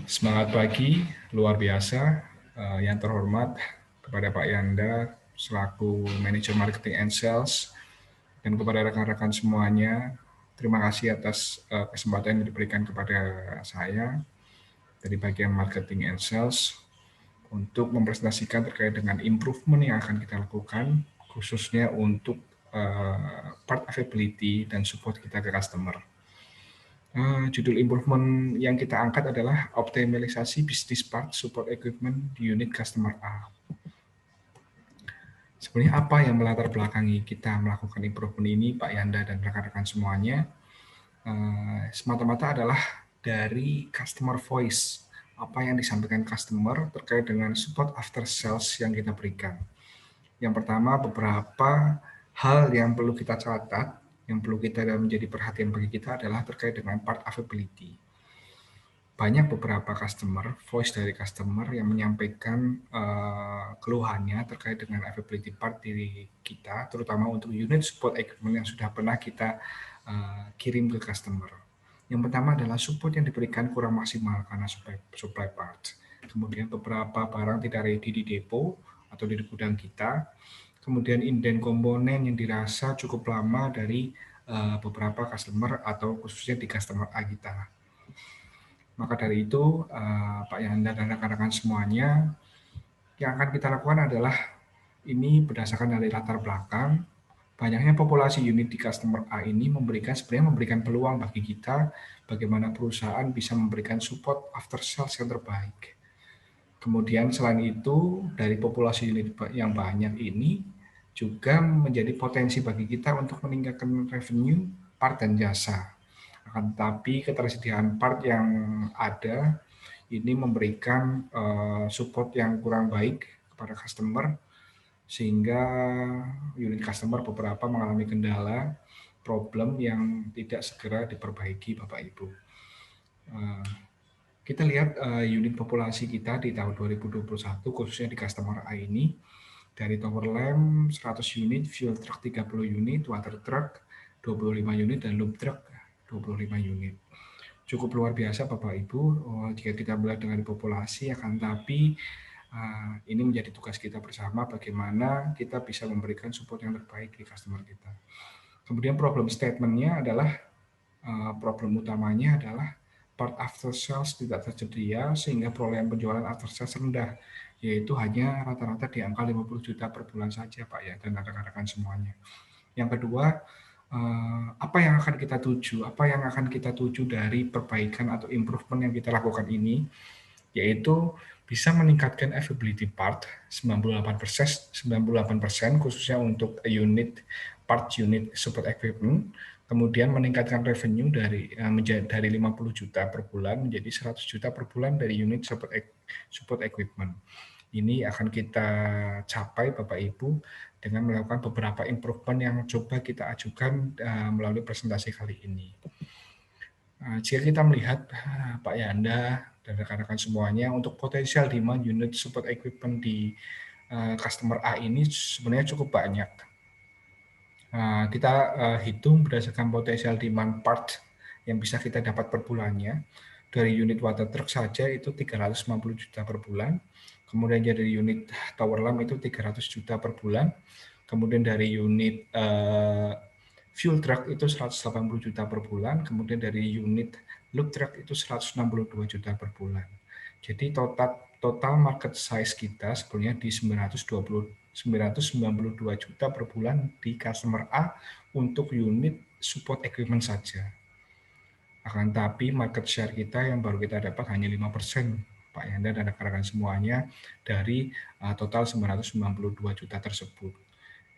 Semangat pagi, luar biasa. Yang terhormat kepada Pak Yanda selaku Manajer Marketing and Sales dan kepada rekan-rekan semuanya. Terima kasih atas kesempatan yang diberikan kepada saya dari bagian Marketing and Sales untuk mempresentasikan terkait dengan improvement yang akan kita lakukan, khususnya untuk part availability dan support kita ke customer. Judul improvement yang kita angkat adalah optimalisasi bisnis part support equipment di unit customer A. Sebenarnya apa yang melatar belakangi kita melakukan improvement ini, Pak Yanda dan rekan-rekan semuanya? Semata-mata adalah dari customer voice, apa yang disampaikan customer terkait dengan support after sales yang kita berikan. Yang pertama, beberapa hal yang perlu kita catat, yang perlu kita menjadi perhatian bagi kita adalah terkait dengan part availability. Banyak beberapa customer, voice dari customer yang menyampaikan keluhannya terkait dengan availability part di kita, terutama untuk unit support equipment yang sudah pernah kita kirim ke customer. Yang pertama adalah support yang diberikan kurang maksimal karena supply part. Kemudian beberapa barang tidak ready di depo atau di gudang kita. Kemudian inden komponen yang dirasa cukup lama dari beberapa customer atau khususnya di customer A kita. Maka dari itu, Pak Yanda dan rekan-rekan semuanya, yang akan kita lakukan adalah ini berdasarkan dari latar belakang, banyaknya populasi unit di customer A ini sebenarnya memberikan peluang bagi kita bagaimana perusahaan bisa memberikan support after sales yang terbaik. Kemudian selain itu, dari populasi unit yang banyak ini juga menjadi potensi bagi kita untuk meningkatkan revenue, part dan jasa. Akan tetapi ketersediaan part yang ada ini memberikan support yang kurang baik kepada customer, sehingga unit customer beberapa mengalami kendala, problem yang tidak segera diperbaiki, Bapak Ibu. Kita lihat unit populasi kita di tahun 2021, khususnya di customer A ini, dari tower lamp 100 unit, fuel truck 30 unit, water truck 25 unit, dan loop truck 25 unit. Cukup luar biasa Bapak Ibu, jika kita melihat dengan populasi, akan tapi ini menjadi tugas kita bersama bagaimana kita bisa memberikan support yang terbaik di customer kita. Kemudian problem statement-nya adalah, problem utamanya adalah part after sales tidak tersedia sehingga perolehan penjualan after sales rendah, yaitu hanya rata-rata di angka 50 juta per bulan saja Pak ya, dan rekan-rekan semuanya. Yang kedua, apa yang akan kita tuju? Apa yang akan kita tuju dari perbaikan atau improvement yang kita lakukan ini, yaitu bisa meningkatkan availability part 98% khususnya untuk part unit support equipment, kemudian meningkatkan revenue dari 50 juta per bulan menjadi 100 juta per bulan dari unit support equipment. Ini akan kita capai Bapak Ibu dengan melakukan beberapa improvement yang coba kita ajukan melalui presentasi kali ini. Jika kita melihat Pak Yanda dan rekan-rekan semuanya, untuk potensial demand unit support equipment di customer A ini sebenarnya cukup banyak. Kita hitung berdasarkan potensial demand part yang bisa kita dapat per bulannya. Dari unit water truck saja itu 350 juta per bulan. Kemudian dari unit tower lamp itu 300 juta per bulan. Kemudian dari unit fuel truck itu 180 juta per bulan. Kemudian dari unit loop truck itu 162 juta per bulan. Jadi total market size kita sebenarnya di 992 juta per bulan di customer A untuk unit support equipment saja. Akan tapi market share kita yang baru kita dapat hanya 5%, Pak Yanda dan rekan-rekan semuanya, dari total 992 juta tersebut.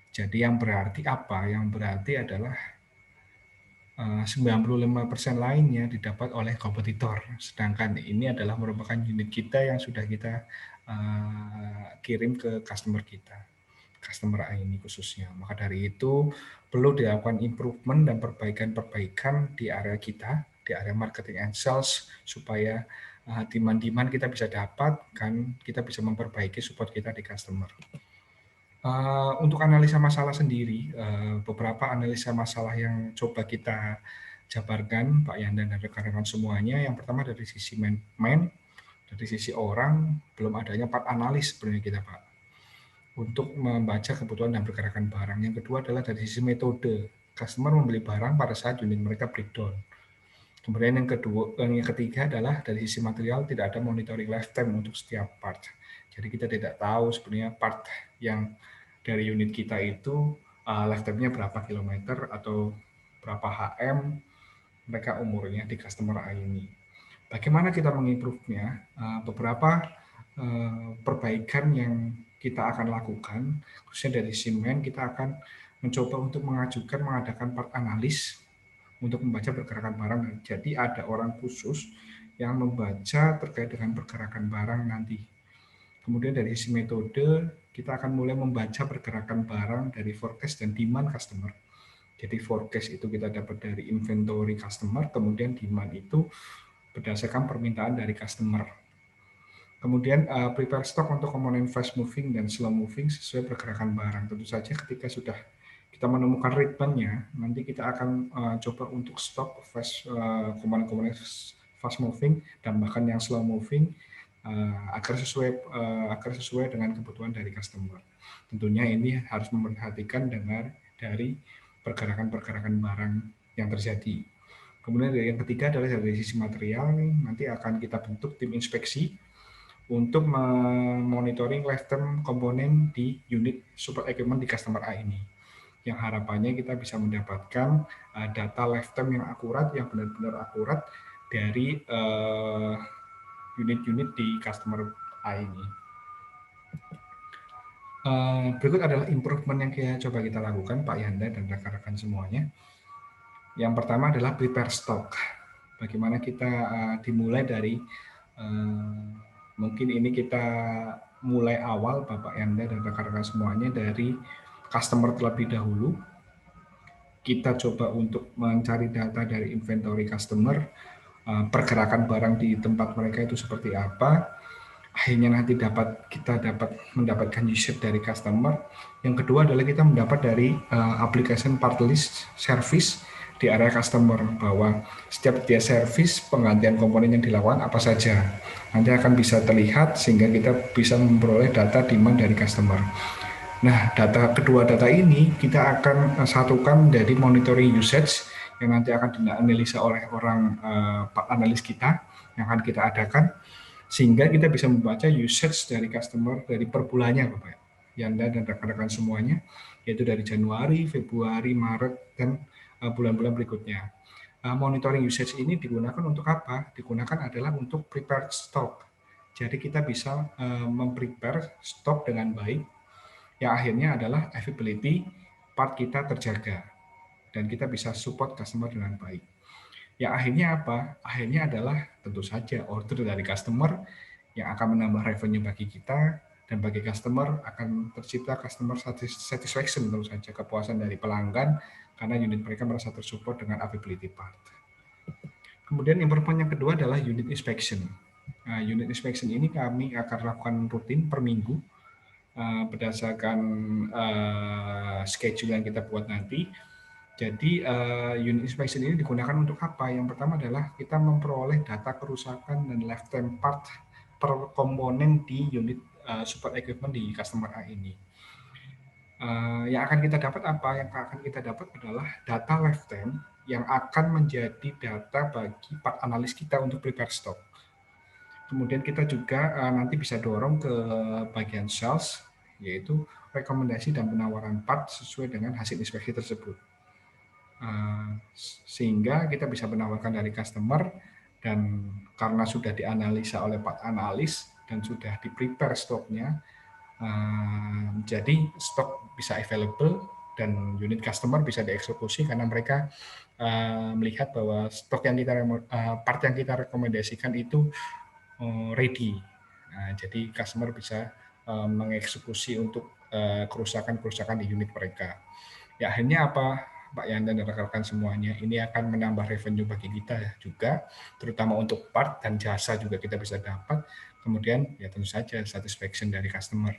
Jadi yang berarti apa? Yang berarti adalah 95% lainnya didapat oleh kompetitor. Sedangkan ini adalah merupakan unit kita yang sudah kita kirim ke customer kita, customer A ini khususnya. Maka dari itu perlu dilakukan improvement dan perbaikan-perbaikan di area kita, di area marketing and sales, supaya demand-demand kita bisa dapat, kan kita bisa memperbaiki support kita di customer. Untuk analisa masalah sendiri, beberapa analisa masalah yang coba kita jabarkan, Pak Yanda dan rekan-rekan semuanya. Yang pertama dari sisi Dari sisi orang, belum adanya part analis sebenarnya kita, Pak, untuk membaca kebutuhan dan pergerakan barang. Yang kedua adalah dari sisi metode. Customer membeli barang pada saat unit mereka breakdown. Kemudian yang ketiga adalah dari sisi material tidak ada monitoring lifetime untuk setiap part. Jadi kita tidak tahu sebenarnya part yang dari unit kita itu lifetime-nya berapa kilometer atau berapa HM mereka umurnya di customer A ini. Bagaimana kita mengimprove-nya? Beberapa perbaikan yang kita akan lakukan, khususnya dari Simen, kita akan mencoba untuk mengadakan part analis untuk membaca pergerakan barang. Jadi ada orang khusus yang membaca terkait dengan pergerakan barang nanti. Kemudian dari sisi metode, kita akan mulai membaca pergerakan barang dari forecast dan demand customer. Jadi forecast itu kita dapat dari inventory customer, kemudian demand itu berdasarkan permintaan dari customer. Kemudian prepare stock untuk komponen fast moving dan slow moving sesuai pergerakan barang. Tentu saja ketika sudah kita menemukan ritmenya, nanti kita akan coba untuk stop komponen-komponen fast moving dan bahkan yang slow moving agar sesuai dengan kebutuhan dari customer. Tentunya ini harus memperhatikan dari pergerakan-pergerakan barang yang terjadi. Kemudian yang ketiga adalah dari sisi material, nanti akan kita bentuk tim inspeksi untuk memonitoring lifetime komponen di unit support equipment di customer A ini. Yang harapannya kita bisa mendapatkan data lifetime yang akurat, yang benar-benar akurat dari unit-unit di customer A ini. Berikut adalah improvement yang coba kita lakukan, Pak Yanda dan rekan-rekan semuanya. Yang pertama adalah prepare stock. Bagaimana kita dimulai dari mungkin ini kita mulai awal Bapak Yanda dan rekan-rekan semuanya dari customer terlebih dahulu. Kita coba untuk mencari data dari inventory customer, pergerakan barang di tempat mereka itu seperti apa. Akhirnya nanti kita dapat mendapatkan usage dari customer. Yang kedua adalah kita mendapat dari application part list service di area customer, bahwa setiap dia service penggantian komponen yang dilakukan apa saja. Nanti akan bisa terlihat sehingga kita bisa memperoleh data demand dari customer. Nah, kedua data ini kita akan satukan dari monitoring usage yang nanti akan dianalisa oleh orang analis kita yang akan kita adakan, sehingga kita bisa membaca usage dari customer dari per bulannya, Bapak Yanda dan rekan-rekan semuanya, yaitu dari Januari, Februari, Maret, dan bulan-bulan berikutnya. Monitoring usage ini digunakan untuk apa? Digunakan adalah untuk prepare stock. Jadi kita bisa memprepare stok dengan baik, yang akhirnya adalah availability part kita terjaga, dan kita bisa support customer dengan baik. Ya akhirnya apa? Akhirnya adalah tentu saja order dari customer yang akan menambah revenue bagi kita, dan bagi customer akan tercipta customer satisfaction, tentu saja kepuasan dari pelanggan karena unit mereka merasa tersupport dengan availability part. Kemudian improvement yang kedua adalah unit inspection. Nah, unit inspection ini kami akan lakukan rutin per minggu berdasarkan schedule yang kita buat nanti. Jadi unit inspection ini digunakan untuk apa? Yang pertama adalah kita memperoleh data kerusakan dan lifetime part per komponen di unit support equipment di customer A ini. Yang akan kita dapat apa? Yang akan kita dapat adalah data lifetime yang akan menjadi data bagi part analis kita untuk prepare stock. Kemudian kita juga nanti bisa dorong ke bagian sales, yaitu rekomendasi dan penawaran part sesuai dengan hasil inspeksi tersebut. Sehingga kita bisa menawarkan dari customer, dan karena sudah dianalisa oleh part analis dan sudah di-prepare stoknya, jadi stok bisa available dan unit customer bisa dieksekusi karena mereka melihat bahwa stok yang part yang kita rekomendasikan itu ready. Jadi customer bisa mengeksekusi untuk kerusakan-kerusakan di unit mereka. Ya akhirnya apa, Pak Yanda dan rekan-rekan semuanya, ini akan menambah revenue bagi kita juga, terutama untuk part dan jasa juga kita bisa dapat. Kemudian ya tentu saja satisfaction dari customer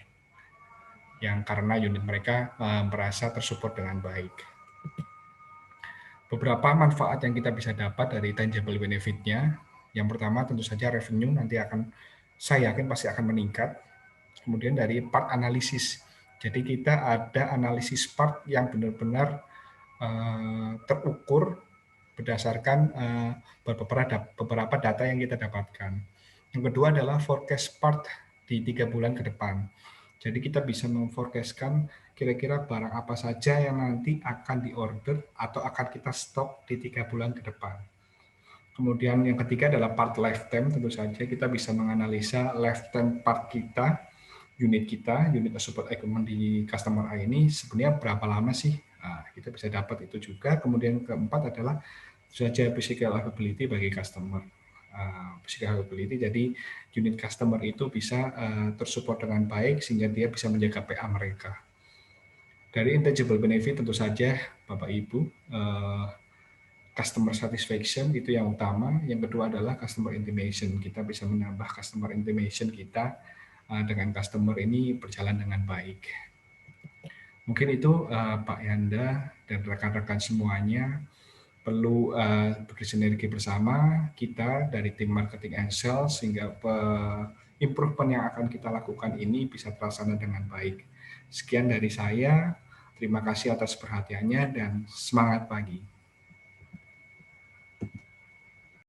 yang karena unit mereka merasa tersupport dengan baik. Beberapa manfaat yang kita bisa dapat dari tangible benefit-nya, yang pertama tentu saja revenue nanti akan saya yakin pasti akan meningkat. Kemudian dari part analisis. Jadi kita ada analisis part yang benar-benar terukur berdasarkan beberapa data yang kita dapatkan. Yang kedua adalah forecast part di 3 bulan ke depan. Jadi kita bisa memforecastkan kira-kira barang apa saja yang nanti akan diorder atau akan kita stok di 3 bulan ke depan. Kemudian yang ketiga adalah part lifetime, tentu saja kita bisa menganalisa lifetime part kita, unit support equipment di customer A ini sebenarnya berapa lama sih? Nah, kita bisa dapat itu juga. Kemudian keempat adalah saja physical availability bagi customer. Physical availability, jadi unit customer itu bisa tersupport dengan baik sehingga dia bisa menjaga PA mereka. Dari intangible benefit tentu saja Bapak Ibu, customer satisfaction itu yang utama. Yang kedua adalah customer intimation. Kita bisa menambah customer intimation kita dengan customer ini berjalan dengan baik. Mungkin itu Pak Yanda dan rekan-rekan semuanya perlu bersinergi bersama kita dari tim marketing and sales sehingga improvement yang akan kita lakukan ini bisa terlaksana dengan baik. Sekian dari saya. Terima kasih atas perhatiannya dan semangat pagi.